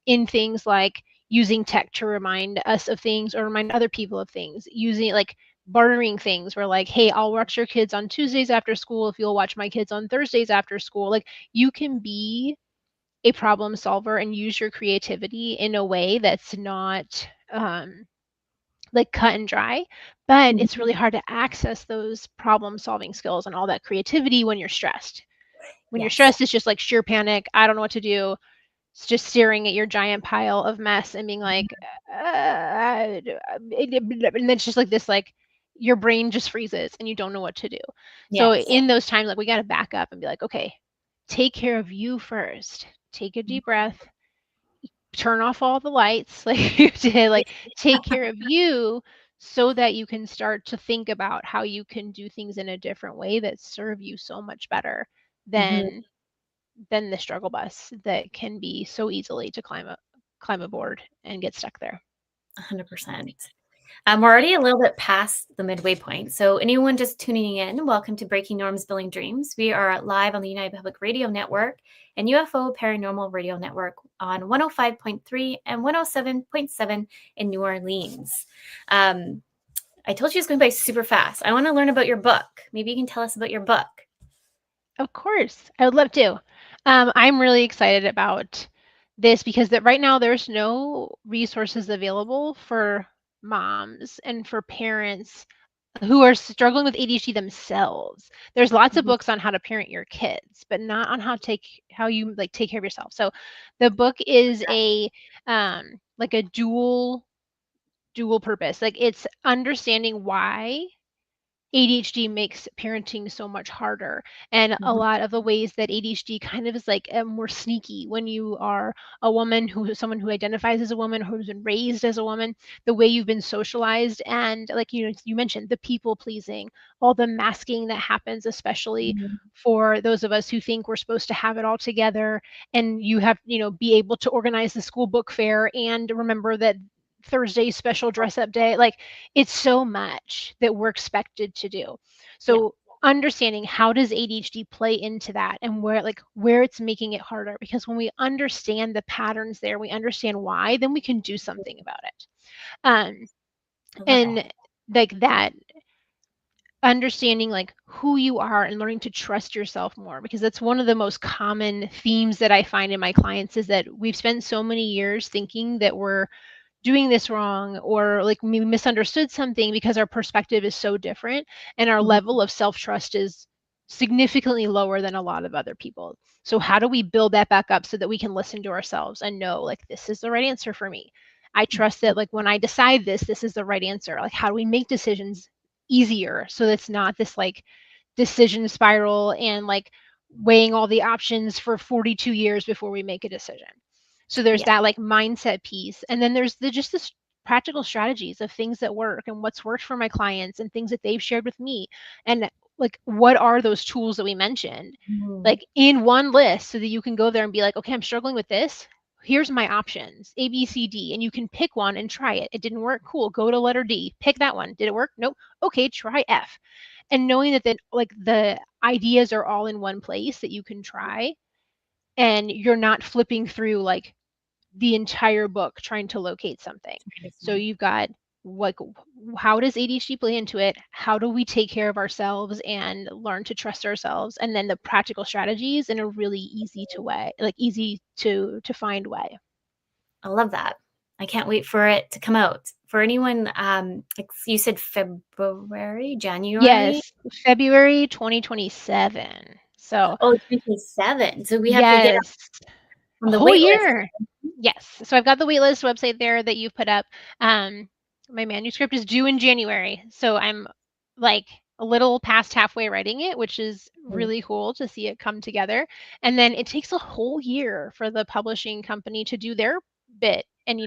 in things like using tech to remind us of things or remind other people of things, using like bartering things where like, hey, I'll watch your kids on Tuesdays after school if you'll watch my kids on Thursdays after school. Like you can be a problem solver and use your creativity in a way that's not like cut and dry, but Mhm. it's really hard to access those problem solving skills and all that creativity when you're stressed. When you're Yes. stressed, it's just like sheer panic. I don't know what to do. It's just staring at your giant pile of mess and being like, and then it's just like this, like your brain just freezes and you don't know what to do. So Yes. in those times, like we got to back up and be like, okay, take care of you first. Take a deep breath, turn off all the lights, like you did, like take care of you so that you can start to think about how you can do things in a different way that serve you so much better Mhm. than the struggle bus that can be so easily to climb aboard and get stuck there. 100%. We're already a little bit past the midway point. So, anyone just tuning in, welcome to Breaking Norms, Building Dreams. We are live on the United Public Radio Network and UFO Paranormal Radio Network on 105.3 and 107.7 in New Orleans. I told you it's going by super fast. I want to learn about your book. Maybe you can tell us about your book. Of course, I would love to. I'm really excited about this because that right now there's no resources available for moms and for parents who are struggling with ADHD themselves. There's lots of Mhm. books on how to parent your kids, but not on how you like take care of yourself. So the book is a like a dual purpose. Like it's understanding why ADHD makes parenting so much harder. And a Mhm. lot of the ways that ADHD kind of is like more sneaky when you are a woman someone who identifies as a woman, who's been raised as a woman, the way you've been socialized, and like you mentioned, the people pleasing, all the masking that happens, especially Mhm. for those of us who think we're supposed to have it all together, and you have, be able to organize the school book fair and remember that Thursday special dress up day. Like, it's so much that we're expected to do. Yeah. So understanding how does ADHD play into that, and where it's making it harder, because when we understand the patterns there, we understand why, then we can do something about it. Um, I love that. and like that, understanding like who you are and learning to trust yourself more, because that's one of the most common themes that I find in my clients, is that we've spent so many years thinking that we're doing this wrong, or like we misunderstood something because our perspective is so different and our Mhm. level of self-trust is significantly lower than a lot of other people. So how do we build that back up so that we can listen to ourselves and know, like, this is the right answer for me? I trust that, like, when I decide this is the right answer. Like, how do we make decisions easier so that's not this like decision spiral and like weighing all the options for 42 years before we make a decision? So there's Yeah. that like mindset piece. And then there's just this practical strategies of things that work and what's worked for my clients and things that they've shared with me. And like, what are those tools that we mentioned? Mhm. Like, in one list, so that you can go there and be like, okay, I'm struggling with this. Here's my options, A, B, C, D. And you can pick one and try it. It didn't work. Cool. Go to letter D. Pick that one. Did it work? Nope. Okay, try F. And knowing that then like the ideas are all in one place that you can try, and you're not flipping through like the entire book trying to locate something. So you've got what how does ADHD play into it? How do we take care of ourselves and learn to trust ourselves? And then the practical strategies in a really easy to find way. I love that. I can't wait for it to come out. For anyone, like you said, February, January? Yes, February 2027. So, Oh, 27. So we have to get yes. on A the whole wait list. year. Yes. So I've got the waitlist website there that you've put up. Um, my manuscript is due in January, so I'm like a little past halfway writing it, which is Mm. really cool to see it come together. And then it takes a whole year for the publishing company to do their bit and,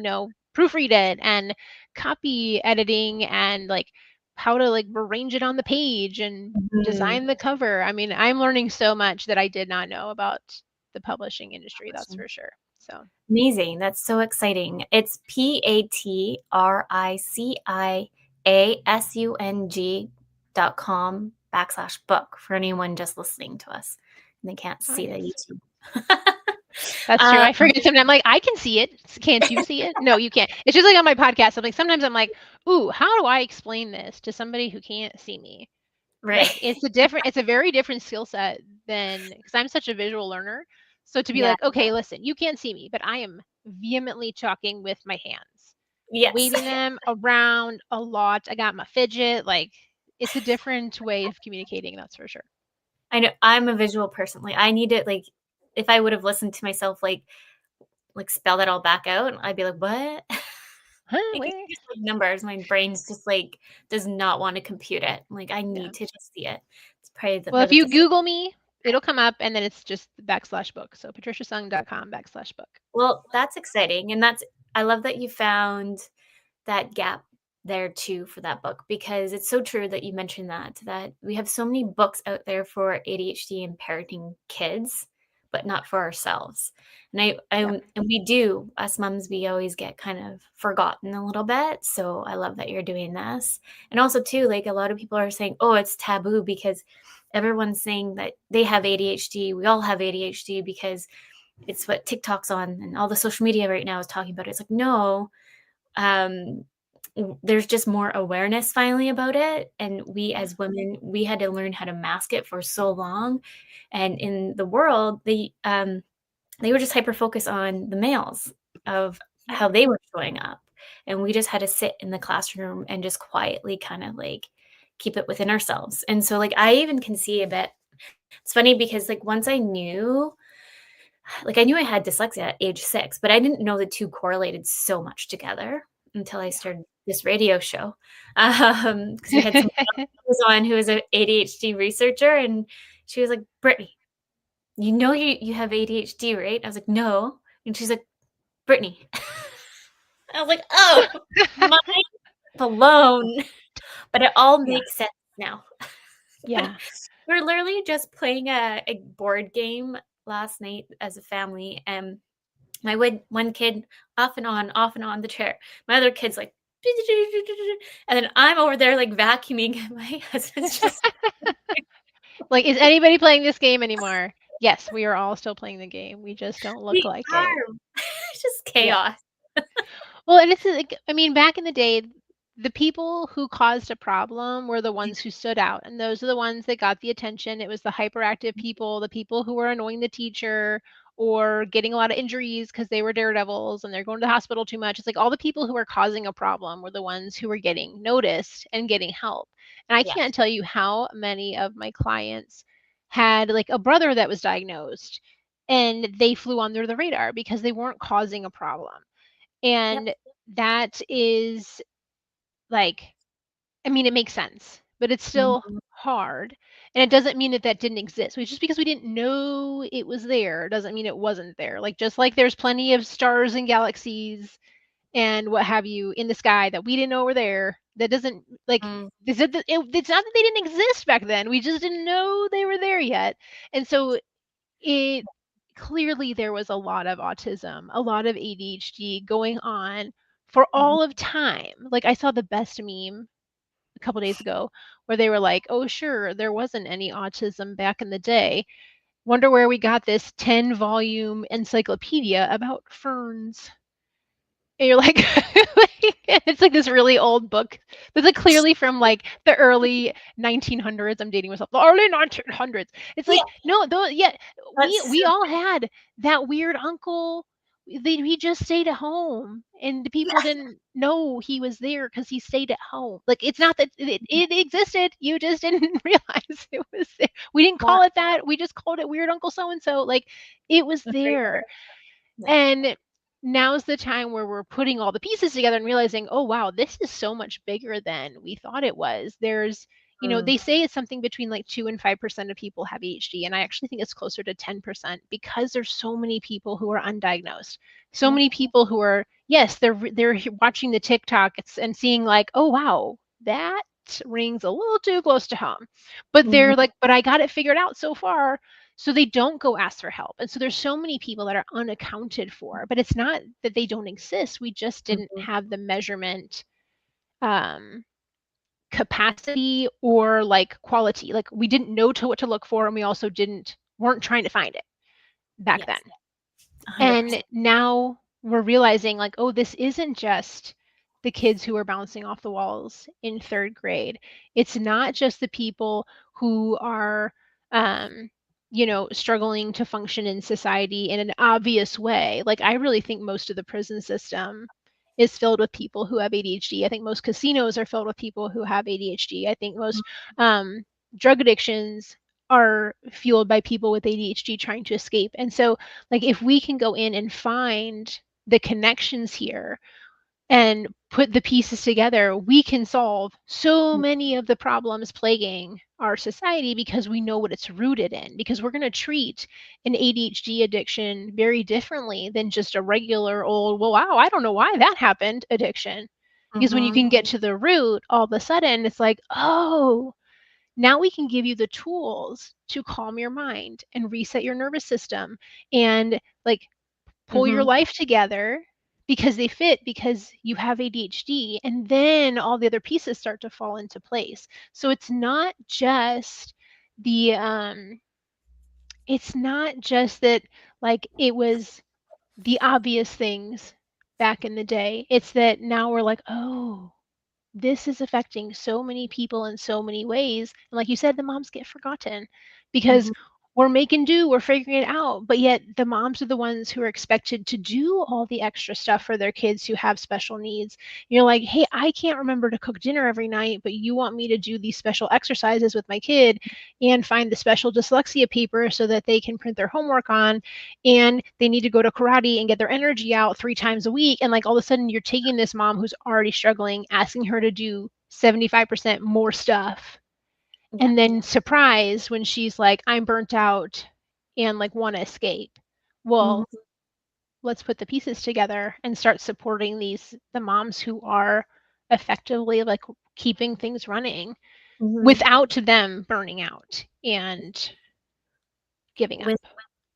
proofread it and copy editing and like how to like arrange it on the page and Mhm. design the cover. I mean, I'm learning so much that I did not know about the publishing industry, that's for sure. So, Amazing. That's so exciting. It's patriciasung.com/book for anyone just listening to us and they can't oh, see the yes. YouTube. That's true. Uh, I forget sometimes. I'm like, I can see it. Can't you see it? No, you can't. It's just like on my podcast. Sometimes I'm like, ooh, how do I explain this to somebody who can't see me? right. Like, it's a very different skill set than, because I'm such a visual learner. So to be Yeah. like, okay, listen, you can't see me, but I am vehemently talking with my hands, Yes. waving them around a lot. I got my fidget. Like, it's a different way of communicating, that's for sure. I know I'm a visual person. Like I need it like if I would have listened to myself like spell that all back out, I'd be like, "What?" Huh? Like, it's Where? just, like, numbers. My brain's just, like, does not wanna compute it. Like, I Yeah. need to just see it. It's probably the Well, if really you just Google me, it'll come up, and then it's just /book. So patriciasung.com/book. well, that's exciting, and that's I love that you found that gap there too for that book because it's so true that you mentioned that we have so many books out there for ADHD and parenting kids, but not for ourselves. And Yeah. and we do us moms we always get kind of forgotten a little bit. So I love that you're doing this. And also too like a lot of people are saying, "Oh, it's taboo because everyone's saying that they have ADHD. We all have ADHD because it's what TikTok's on and all the social media right now is talking about it." It's like, "No, um, there's just more awareness finally about it, and we Yeah. as women, we had to learn how to mask it for so long, and in the world, they were just hyper focused on the males of Yeah. how they were showing up, and we just had to sit in the classroom and just quietly kind of, like, keep it within ourselves, and so, like, I even can see a bit it's funny because, like, once I knew I had dyslexia at age 6, but I didn't know the 2 correlated so much together. until I started this radio show. Because we had someone who was on who was an ADHD researcher, and she was like, "Brittney, you know you have ADHD, right?" I was like, "No." And she's like, "Brittney." I was like, "Oh, mind blown." But it all Yeah. makes sense now. But Yeah. we're literally just playing a board game last night as a family, and my one kid off and on the chair. My other kid's like, and then I'm over there like vacuuming, and my husband's just Like, is anybody playing this game anymore? Yes, we are all still playing the game. We just don't look we like it. are. It's just Yeah. chaos. Well, and it's like, I mean, back in the day, the people who caused a problem were the ones who stood out, and those are the ones that got the attention. It was the hyperactive people, the people who were annoying the teacher or getting a lot of injuries because they were daredevils and they're going to the hospital too much. It's like all the people who were causing a problem were the ones who were getting noticed and getting help. And I Yes. can't tell you how many of my clients had like a brother that was diagnosed and they flew under the radar because they weren't causing a problem. Yep. And that is like, I mean, it makes sense, but it's still Mhm. hard. And it doesn't mean that that didn't exist. Just because we didn't know it was there doesn't mean it wasn't there. Like, just like there's plenty of stars and galaxies and what have you in the sky that we didn't know were there. That doesn't like, Mm. it's not that they didn't exist back then. We just didn't know they were there yet. And so it clearly there was a lot of autism, a lot of ADHD going on for Mhm. all of time. Like I saw the best meme a couple days ago where they were like, "Oh, sure, there wasn't any autism back in the day. Wonder where we got this 10-volume encyclopedia about ferns." And you're like, it's like this really old book that's like clearly from like the early 1900s. I'm dating myself. The early 1900s. It's like Yeah, no, though. Yeah, that's we all had that weird uncle. He just stayed at home, and the people yes. didn't know he was there because he stayed at home. Like it's not that it existed. You just didn't realize it was there. We didn't Wow. call it that. We just called it weird Uncle so and so. Like it was there. Yes. And now's the time where we're putting all the pieces together and realizing, oh, wow, this is so much bigger than we thought it was. There's, Mm. they say it's something between like 2 and 5% of people have ADHD. And I actually think it's closer to 10% because there's so many people who are undiagnosed. So Yep. many people who are, yes, they're watching the TikToks and seeing like, oh, wow, that rings a little too close to home. But Mhm. they're like, but I got it figured out so far, so they don't go ask for help. And so there's so many people that are unaccounted for, but it's not that they don't exist. We just didn't Mhm. have the measurement um, capacity or like quality. Like we didn't know what to look for, and we also weren't trying to find it back then. Yes. 100%. And now we're realizing like, oh, this isn't just the kids who are bouncing off the walls in third grade. It's not just the people who are, um, struggling to function in society in an obvious way. Like, I really think most of the prison system is filled with people who have ADHD. I think most casinos are filled with people who have ADHD. I think most um, drug addictions are fueled by people with ADHD trying to escape. And so like if we can go in and find the connections here and put the pieces together, we can solve so many of the problems plaguing our society because we know what it's rooted in. Because we're going to treat an ADHD addiction very differently than just a regular old, well, wow, I don't know why that happened addiction. Because when you Mhm. can get to the root, all of a sudden it's like, oh, now we can give you the tools to calm your mind and reset your nervous system and like pull your Mhm. life together because they fit because you have ADHD, and then all the other pieces start to fall into place. So the it's not just that like it was the obvious things back in the day. It's that now we're like, "Oh, this is affecting so many people in so many ways." And like you said, the moms get forgotten because Mhm. we're making do, we're figuring it out. But yet the moms are the ones who are expected to do all the extra stuff for their kids who have special needs. You're like, hey, I can't remember to cook dinner every night, but you want me to do these special exercises with my kid and find the special dyslexia paper so that they can print their homework on, and they need to go to karate and get their energy out 3 times a week. And like all of a sudden you're taking this mom who's already struggling, asking her to do 75% more stuff, and then surprise when she's like, I'm burnt out and like want to escape. Well, Mhm. let's put the pieces together and start supporting the moms who are effectively like keeping things running Mhm. without them burning out and giving up. With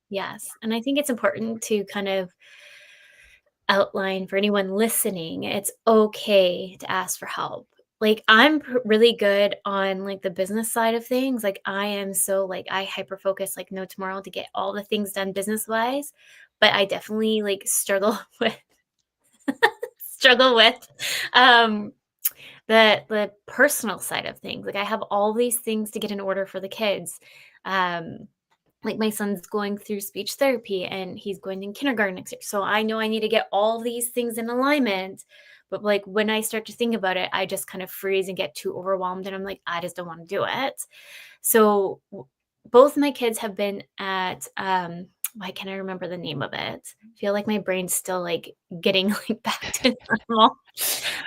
yes, and I think it's important to kind of outline for anyone listening, it's okay to ask for help. Like, I'm really good on, like, the business side of things. Like, I am so, like, I hyper focus like no tomorrow to get all the things done business wise, but I definitely like struggle with struggle with um the personal side of things. Like, I have all these things to get in order for the kids. Um like, my son's going through speech therapy and he's going in kindergarten next year. So I know I need to get all these things in alignment. But like when I start to think about it, I just kind of freeze and get too overwhelmed. And I'm like, I just don't want to do it. So both my kids have been at, why can't I remember the name of it? I feel like my brain's still like getting like back to normal.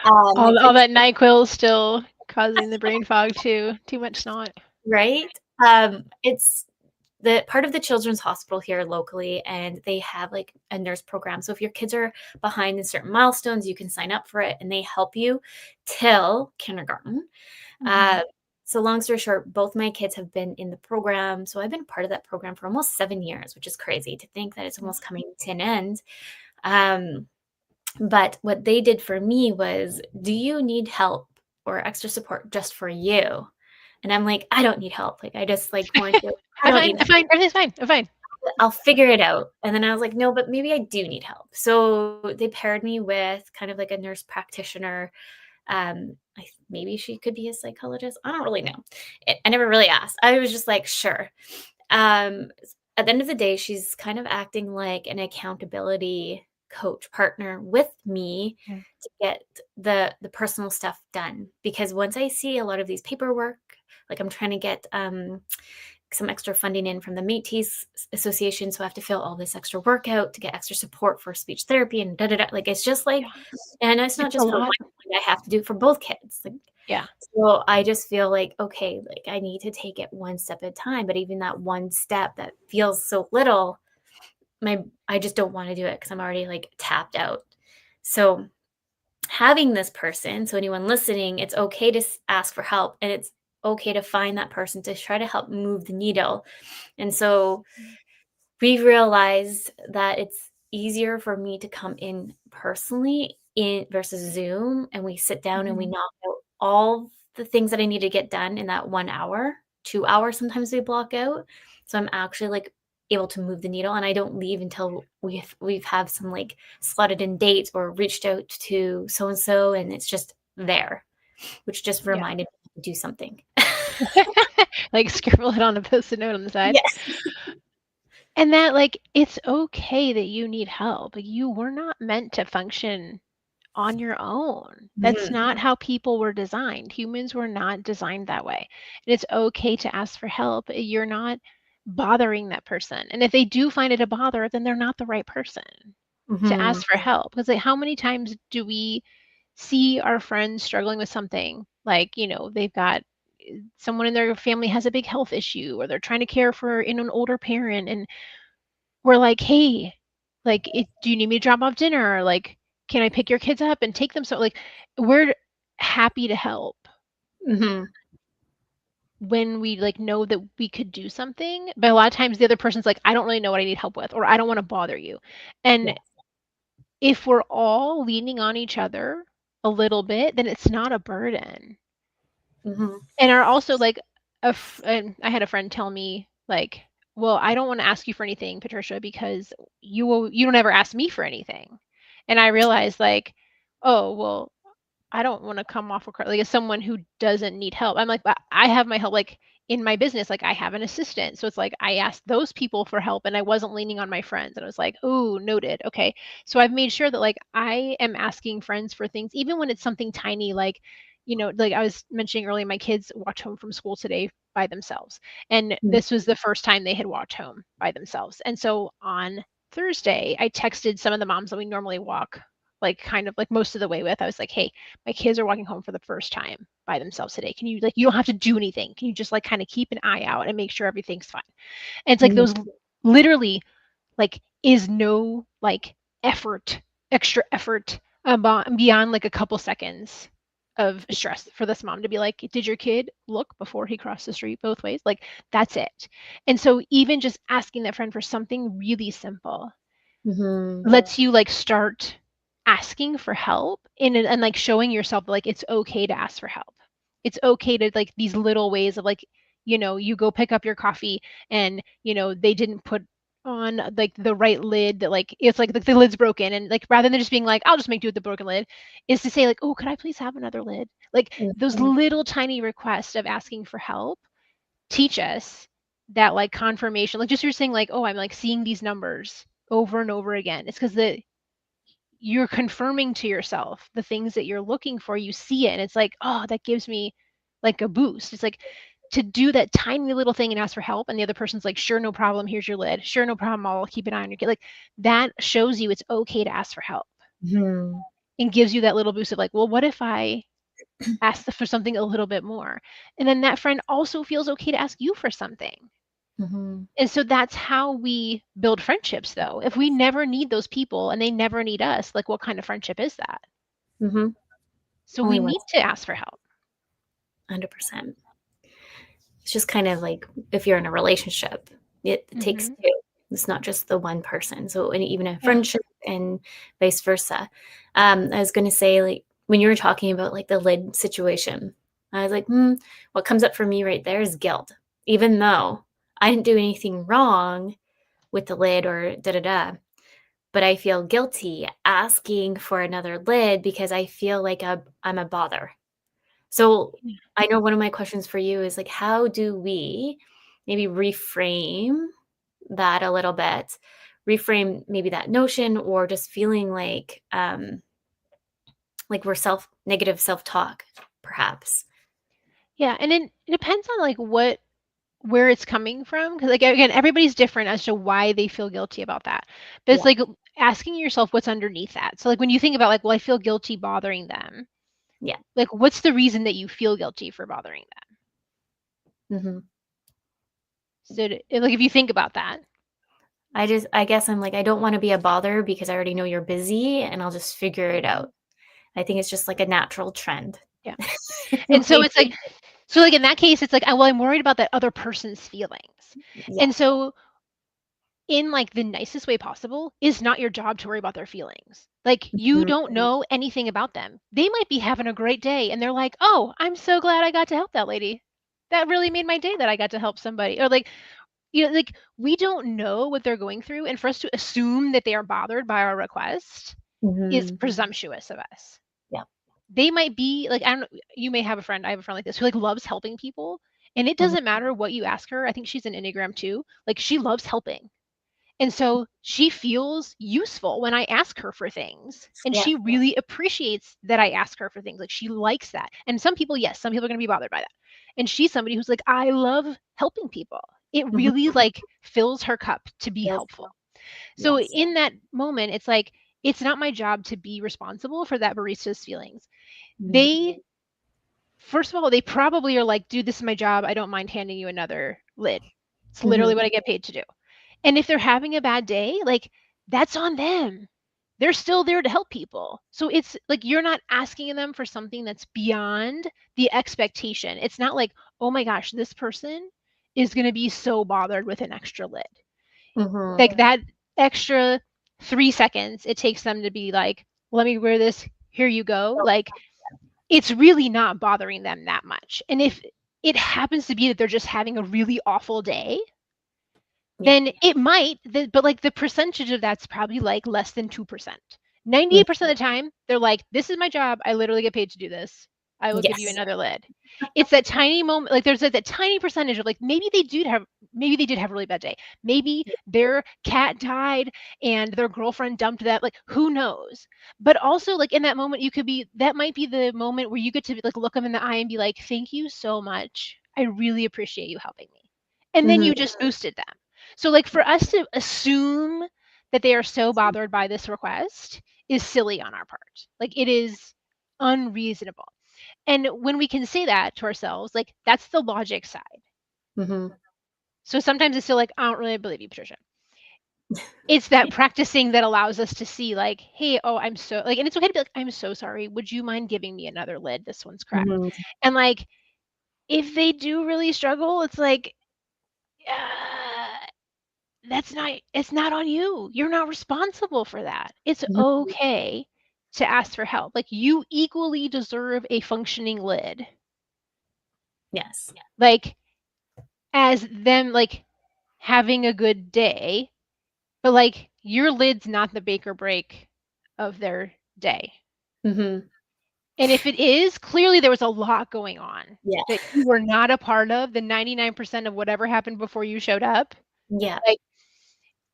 All that NyQuil still causing the brain fog too. Too much snot. Right? It's the part of the children's hospital here locally, and they have like a nurse program. So if your kids are behind in certain milestones, you can sign up for it and they help you till kindergarten. Mm-hmm. So long story short, both my kids have been in the program. So I've been part of that program for almost 7 years, which is crazy to think that it's almost coming to an end. Um, but what they did for me was, do you need help or extra support just for you? And I'm like, I don't need help. Like, I just like want to, I I'm don't fine. need I'm fine. Everything's fine. I'm fine. I'll figure it out. And then I was like, no, but maybe I do need help. So they paired me with kind of like a nurse practitioner. Maybe she could be a psychologist. I don't really know. I never really asked. I was just like, sure. Um, at the end of the day, she's kind of acting like an accountability coach partner with me Yeah. to get the personal stuff done. Because once I see a lot of these paperwork, like I'm trying to get some extra funding in from the Métis Association, so I have to fill all this extra work out to get extra support for speech therapy and da da da. Like it's just like, and it's not It's a just for one lot. kid, I have to do it for both kids. Like, Yeah. so I just feel like, okay, like I need to take it one step at a time. But even that one step that feels so little, I just don't want to do it because I'm already like tapped out. So having this person, so anyone listening, it's okay to ask for help, and it's okay to find that person to try to help move the needle. And so we've realized that it's easier for me to come in personally in versus Zoom, and we sit down and we Mhm. knock out all the things that I need to get done in that 1 hour, 2 hours sometimes we block out. So I'm actually like able to move the needle, and I don't leave until we've have some like slotted in dates or reached out to so and so, and it's just there, which just Yeah. reminded me to do something. Like scribble it on a Post-it note on the side. Yes. And that like it's okay that you need help. Like you were not meant to function on your own. That's Mhm. not how people were designed. Humans were not designed that way. And it's okay to ask for help. You're not bothering that person. And if they do find it a bother, then they're not the right person to Mhm. ask for help. Because like how many times do we see our friends struggling with something like, they've got someone in their family has a big health issue or they're trying to care for an older parent, and we're like, "Hey, like, do you need me to drop off dinner? Or, like, can I pick your kids up and take them?" So, like, we're happy to help Mhm. when we, like, know that we could do something, but a lot of times the other person's like, "I don't really know what I need help with," or "I don't wanna bother you." And Yes. if we're all leaning on each other a little bit, then it's not a burden. Mhm. And are also, like, and I had a friend tell me, like, "Well, I don't wanna ask you for anything, Patricia, because you don't ever ask me for anything." And I realized, like, "Oh, well, I don't want to come off like as someone who doesn't need help. I'm like, but I have my help, like in my business, like I have an assistant. So it's like I asked those people for help and I wasn't leaning on my friends. And I was like, oh, noted. Okay. So I've made sure that like I am asking friends for things, even when it's something tiny, like, like I was mentioning earlier, my kids walked home from school today by themselves. And Mm. this was the first time they had walked home by themselves. And so on Thursday, I texted some of the moms that we normally walk like kind of like most of the way with. I was like, hey, my kids are walking home for the first time by themselves today. Can you you don't have to do anything. Can you just like kind of keep an eye out and make sure everything's fine? And it's like Mhm. those literally like is no like extra effort beyond like a couple seconds of stress for this mom to be like, did your kid look before he crossed the street both ways? Like that's it. And so even just asking that friend for something really simple Mhm. lets you like start asking for help and like showing yourself like it's okay to ask for help. It's okay to like these little ways of like, you go pick up your coffee and, they didn't put on like the right lid that like it's like the lid's broken and like rather than just being like I'll just make do with the broken lid is to say like, oh, could I please have another lid? Like those Mhm. little tiny requests of asking for help teach us that like confirmation, like just you're saying like, oh, I'm like seeing these numbers over and over again. It's because you're confirming to yourself the things that you're looking for. You see it, and it's like, oh, that gives me like a boost. It's like to do that tiny little thing and ask for help, and the other person's like, sure, no problem. Here's your lid. Sure, no problem. I'll keep an eye on your kid. Like that shows you it's okay to ask for help Mhm. and gives you that little boost of like, well, what if I ask for something a little bit more? And then that friend also feels okay to ask you for something. Mhm. And so that's how we build friendships, though. If we never need those people and they never need us, like what kind of friendship is that? Mhm. So we Only one need to ask for help. 100%. It's just kind of like if you're in a relationship, it takes Mhm. two. It's not just the one person. So and even a Yeah. friendship and vice versa. I was gonna say, like, when you were talking about, like, the lid situation, I was like, what comes up for me right there is guilt. Even though I didn't do anything wrong with the lid or da da da, but I feel guilty asking for another lid because I feel like I'm a bother. So Yeah. I know one of my questions for you is like, how do we maybe reframe that a little bit? Reframe maybe that notion or just feeling like we're negative self-talk, perhaps. Yeah, and then it depends on like where it's coming from because like again everybody's different as to why they feel guilty about that. But it's Yeah. like asking yourself what's underneath that. So like when you think about like, well, I feel guilty bothering them. Yeah. Like what's the reason that you feel guilty for bothering them? Hmm. So like if you think about that. I guess I'm like, I don't want to be a bother because I already know you're busy and I'll just figure it out. I think it's just like a natural trend. Yeah. And so it's like so like in that case it's like, well, I'm worried about that other person's feelings. Yeah. And so in like the nicest way possible is not your job to worry about their feelings. Like you Mhm. don't know anything about them. They might be having a great day and they're like, "Oh, I'm so glad I got to help that lady. That really made my day that I got to help somebody." Or like, like we don't know what they're going through and for us to assume that they are bothered by our request is Mhm. presumptuous of us. Yeah. They might be like, I don't know, you may have a friend, I have a friend like this who like loves helping people and it Mhm. doesn't matter what you ask her. I think she's an Enneagram too. Like she loves helping and so she feels useful when I ask her for things. And Yeah. she really appreciates that I ask her for things. Like she likes that. And some people, yes, some people are going to be bothered by that. And she's somebody who's like, I love helping people. It Mhm. really like fills her cup to be Feels helpful. So yes. in that moment, it's like, it's not my job to be responsible for that barista's feelings. Mhm. They, first of all, they probably are like, dude, this is my job. I don't mind handing you another lid. It's literally Mhm. what I get paid to do. And if they're having a bad day, like that's on them. They're still there to help people. So it's like you're not asking them for something that's beyond the expectation. It's not like, oh my gosh, this person is going to be so bothered with an extra lid. Mhm. Like that extra 3 seconds it takes them to be like, let me wear this. Here you go. Like it's really not bothering them that much. And if it happens to be that they're just having a really awful day, Yeah. then it might, but like the percentage of that's probably like less than 2%. 98% of the time, they're like, this is my job. I literally get paid to do this. I will give you Yes. another lid. It's that tiny moment, like there's that tiny percentage of like, maybe they did have a really bad day. Maybe their cat died and their girlfriend dumped that, like, who knows? But also like in that moment, that might be the moment where you get to like look them in the eye and be like, thank you so much. I really appreciate you helping me. And then you just boosted them. So like for us to assume that they are so bothered by this request is silly on our part. Like it is unreasonable. And when we can say that to ourselves, like that's the logic side. Mm-hmm. So sometimes it's still like, I don't really believe you, Patricia. It's that practicing that allows us to see like, hey, oh, I'm so like, and it's okay to be like, I'm so sorry. Would you mind giving me another lid? This one's cracked. Mm-hmm. And like, if they do really struggle, it's like, it's not on you. You're not responsible for that. It's okay to ask for help. Like you equally deserve a functioning lid. Yes. Like as them like having a good day, but like your lid's not the make or break of their day. Mm-hmm. And if it is, clearly there was a lot going on Yeah. that you were not a part of, the 99% of whatever happened before you showed up. Yeah. Like,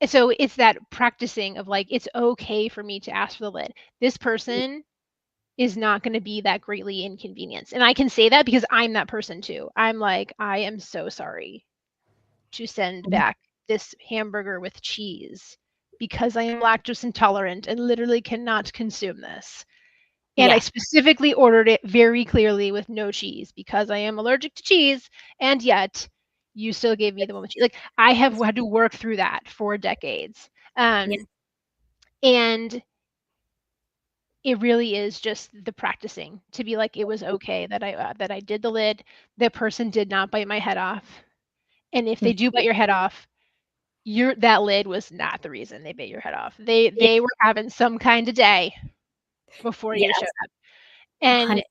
so it's that practicing of like, it's okay for me to ask for the lid. This person is not going to be that greatly inconvenienced. And I can say that because I'm that person too. I'm like, I am so sorry to send back this hamburger with cheese because I am lactose intolerant and literally cannot consume this. And I specifically ordered it very clearly with no cheese because I am allergic to cheese. And yet you still gave me the one with cheese. Like I have had to work through that for decades. And it really is just the practicing to be like, it was okay that I did the lid. The person did not bite my head off. And if they do bite your head off, that lid was not the reason they bit your head off. They were having some kind of day before you showed up. And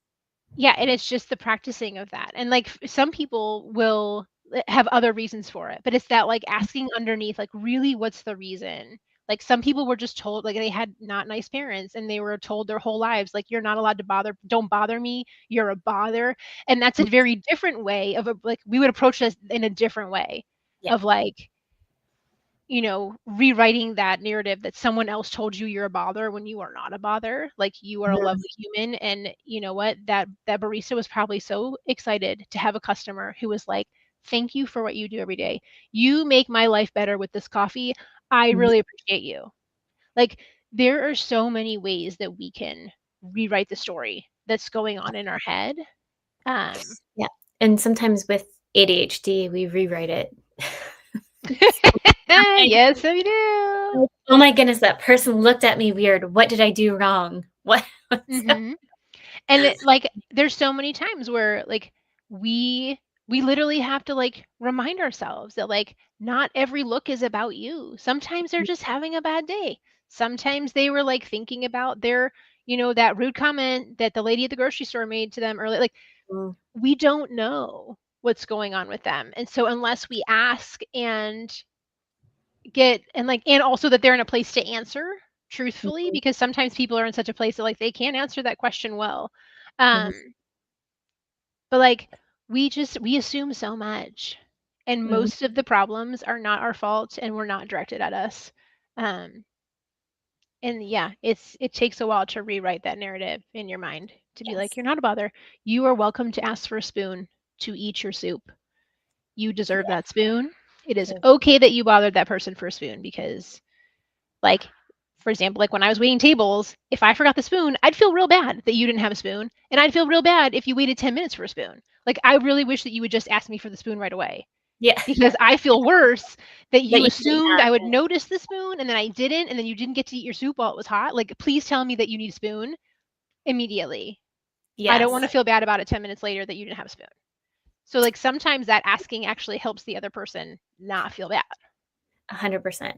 and it's just the practicing of that. And like some people will have other reasons for it, but it's that like asking underneath, like really what's the reason? Like some people were just told like they had not nice parents and they were told their whole lives, like, you're not allowed to don't bother me. You're a bother. And that's a very different way of like, we would approach this in a different way of like, rewriting that narrative that someone else told you you're a bother when you are not a bother. Like you are a lovely human. And you know what? That barista was probably so excited to have a customer who was like, thank you for what you do every day. You make my life better with this coffee. I really appreciate you. Like there are so many ways that we can rewrite the story that's going on in our head. And sometimes with ADHD, we rewrite it. Yes, I do. Oh my goodness, that person looked at me weird. What did I do wrong? What? And like, there's so many times where like we literally have to like remind ourselves that like not every look is about you. Sometimes they're just having a bad day. Sometimes they were like thinking about their, that rude comment that the lady at the grocery store made to them earlier. Like we don't know what's going on with them. And so unless we ask and and also that they're in a place to answer truthfully, because sometimes people are in such a place that like they can't answer that question well. But like we assume so much, and most of the problems are not our fault and were not directed at us. And it takes a while to rewrite that narrative in your mind to be like, you're not a bother. You are welcome to ask for a spoon to eat your soup. You deserve that spoon. It is okay that you bothered that person for a spoon because, like, for example, like when I was waiting tables, if I forgot the spoon, I'd feel real bad that you didn't have a spoon. And I'd feel real bad if you waited 10 minutes for a spoon. Like, I really wish that you would just ask me for the spoon right away. Yeah. Because I feel worse that you assumed I would notice the spoon and then I didn't, and then you didn't get to eat your soup while it was hot. Like, please tell me that you need a spoon immediately. I don't want to feel bad about it 10 minutes later that you didn't have a spoon. So like sometimes that asking actually helps the other person not feel bad. 100%.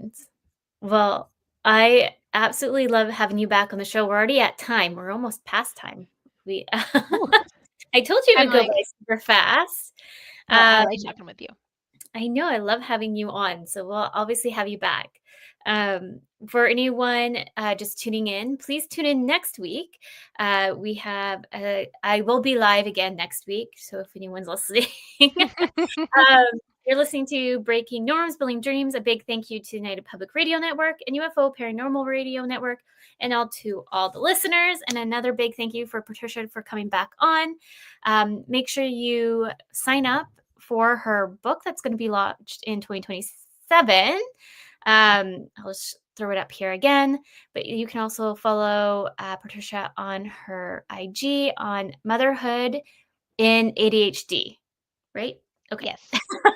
Well, I absolutely love having you back on the show. We're already at time. We're almost past time. I told you to go by super fast. I like talking with you. I know. I love having you on. So we'll obviously have you back. For anyone just tuning in, please tune in next week. We have, I will be live again next week. So if anyone's listening, you're listening to Breaking Norms, Building Dreams. A big thank you to United Public Radio Network and UFO Paranormal Radio Network, and to all the listeners. And another big thank you for Patricia for coming back on. Make sure you sign up for her book that's going to be launched in 2027. I'll just throw it up here again, but you can also follow Patricia on her IG on Motherhood in ADHD, right? Okay. Yes.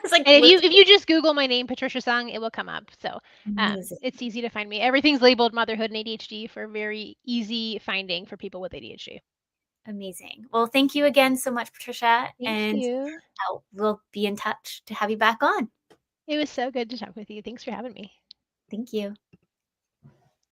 It's like, And if you just Google my name, Patricia Sung, it will come up. So amazing. it's easy to find me. Everything's labeled motherhood and ADHD for very easy finding for people with ADHD. Amazing. Well, thank you again so much, Patricia. Thank you. We'll be in touch to have you back on. It was so good to talk with you. Thanks for having me. Thank you.